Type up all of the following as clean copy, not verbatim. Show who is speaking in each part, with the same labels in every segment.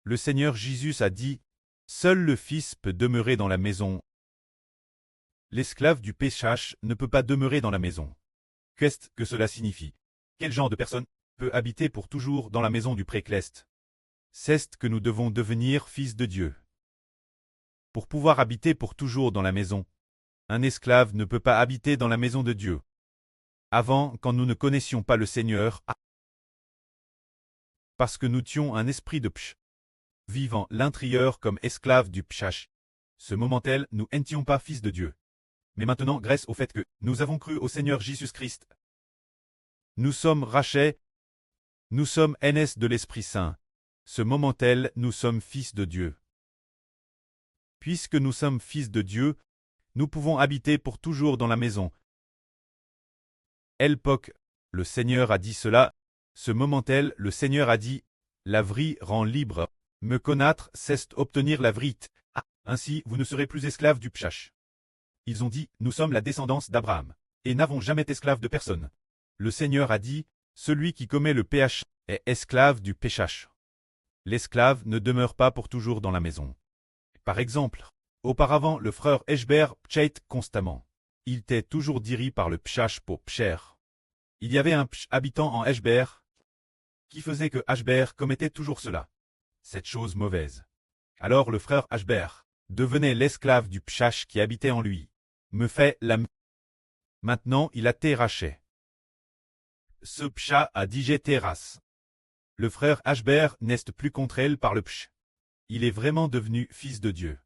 Speaker 1: Le Seigneur Jésus a dit, « Seul le Fils peut demeurer dans la maison. L'esclave du péchage ne peut pas demeurer dans la maison. » Qu'est-ce que cela signifie? Quel genre de personne peut habiter pour toujours dans la maison du précleste? C'est que nous devons devenir fils de Dieu. Pour pouvoir habiter pour toujours dans la maison, un esclave ne peut pas habiter dans la maison de Dieu. Avant, quand nous ne connaissions pas le Seigneur, parce que nous tuons un esprit de pch, vivant l'intérieur comme esclave du pchash. Ce moment-là, nous n'étions pas fils de Dieu. Mais maintenant, grâce au fait que nous avons cru au Seigneur Jésus-Christ, nous sommes rachés, nous sommes NS de l'Esprit Saint. Ce moment-là, nous sommes fils de Dieu. Puisque nous sommes fils de Dieu, nous pouvons habiter pour toujours dans la maison. L'époque, le Seigneur a dit cela. Ce moment-là, le Seigneur a dit, la vie rend libre. Me connaître, c'est obtenir la vérité. Ainsi, vous ne serez plus esclaves du pchash. Ils ont dit, nous sommes la descendance d'Abraham, et n'avons jamais été esclaves de personne. Le Seigneur a dit, celui qui commet le péché est esclave du péchage. L'esclave ne demeure pas pour toujours dans la maison. Par exemple, auparavant, le frère Eshber pchait constamment. Il était toujours dirigé par le pchash pour pcher. Il y avait un habitant en Eshber qui faisait que Eshber commettait toujours cela. Cette chose mauvaise. Alors le frère Eshber devenait l'esclave du pchash qui habitait en lui. Me fait la Maintenant il a été raché. Ce pcha a digé terrasse. Le frère Eshber n'est plus contre elle par le pch. Il est vraiment devenu fils de Dieu.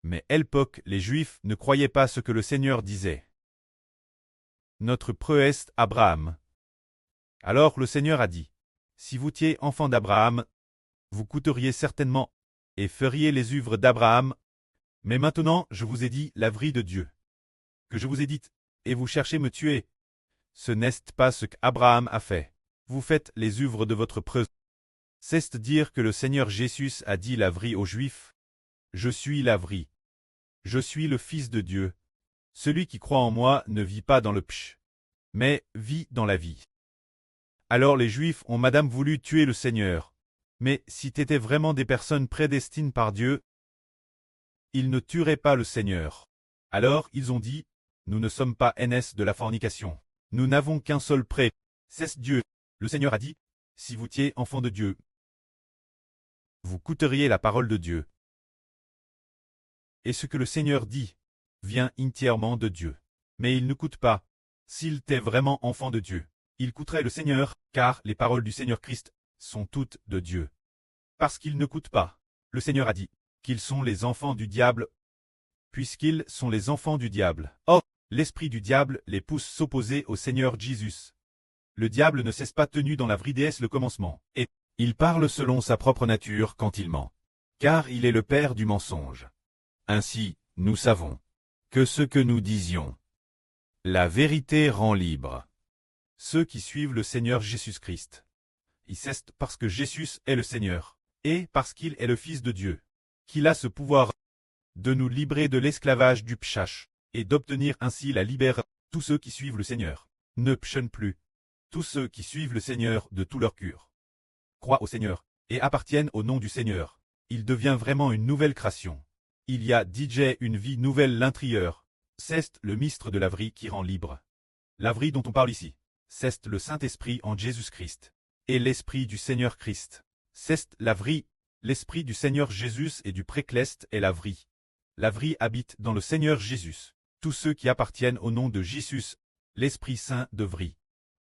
Speaker 1: Mais à l'époque, les Juifs ne croyaient pas ce que le Seigneur disait. Notre preux Abraham. Alors le Seigneur a dit, si vous étiez enfant d'Abraham, vous coûteriez certainement et feriez les œuvres d'Abraham. Mais maintenant, je vous ai dit la vérité de Dieu. Que je vous ai dit, et vous cherchez me tuer. Ce n'est pas ce qu'Abraham a fait. Vous faites les œuvres de votre preux. C'est dire que le Seigneur Jésus a dit la vérité aux Juifs. Je suis la vérité. Je suis le Fils de Dieu. Celui qui croit en moi ne vit pas dans le pch, mais vit dans la vie. Alors les Juifs ont madame voulu tuer le Seigneur. Mais si t'étais vraiment des personnes prédestinées par Dieu, ils ne tueraient pas le Seigneur. Alors ils ont dit, nous ne sommes pas NS de la fornication. Nous n'avons qu'un seul prêt, c'est Dieu. Le Seigneur a dit, si vous étiez enfant de Dieu, vous coûteriez la parole de Dieu. Et ce que le Seigneur dit vient entièrement de Dieu. Mais il ne coûte pas. S'il était vraiment enfant de Dieu, il coûterait le Seigneur, car les paroles du Seigneur Christ sont toutes de Dieu. Parce qu'ils ne coûtent pas. Le Seigneur a dit qu'ils sont les enfants du diable, puisqu'ils sont les enfants du diable. Or, l'esprit du diable les pousse s'opposer au Seigneur Jésus. Le diable ne cesse pas tenu dans la vridesse le commencement, et il parle selon sa propre nature quand il ment, car il est le père du mensonge. Ainsi, nous savons que ce que nous disions, la vérité rend libre. Ceux qui suivent le Seigneur Jésus-Christ, ils cessent parce que Jésus est le Seigneur, et parce qu'il est le Fils de Dieu, qu'il a ce pouvoir de nous libérer de l'esclavage du pchash, et d'obtenir ainsi la libération. Tous ceux qui suivent le Seigneur ne pchent plus. Tous ceux qui suivent le Seigneur de tout leur cœur croient au Seigneur, et appartiennent au nom du Seigneur. Il devient vraiment une nouvelle création. Il y a DJ une vie nouvelle l'intérieur. C'est le mystère de la vie qui rend libre. La vie dont on parle ici, c'est le Saint-Esprit en Jésus-Christ. Et l'Esprit du Seigneur Christ. C'est la vie, l'Esprit du Seigneur Jésus et du précleste est la vie. La vie habite dans le Seigneur Jésus. Tous ceux qui appartiennent au nom de Jésus, l'Esprit Saint de vie.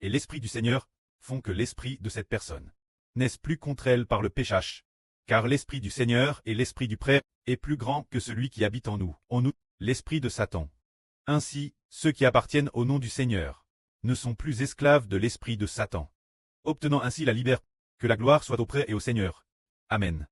Speaker 1: Et l'Esprit du Seigneur font que l'Esprit de cette personne n'est plus contre elle par le péchage. Car l'Esprit du Seigneur et l'Esprit du Prêtre est plus grand que celui qui habite en nous, l'Esprit de Satan. Ainsi, ceux qui appartiennent au nom du Seigneur ne sont plus esclaves de l'Esprit de Satan, obtenant ainsi la liberté. Que la gloire soit au Prêtre et au Seigneur. Amen.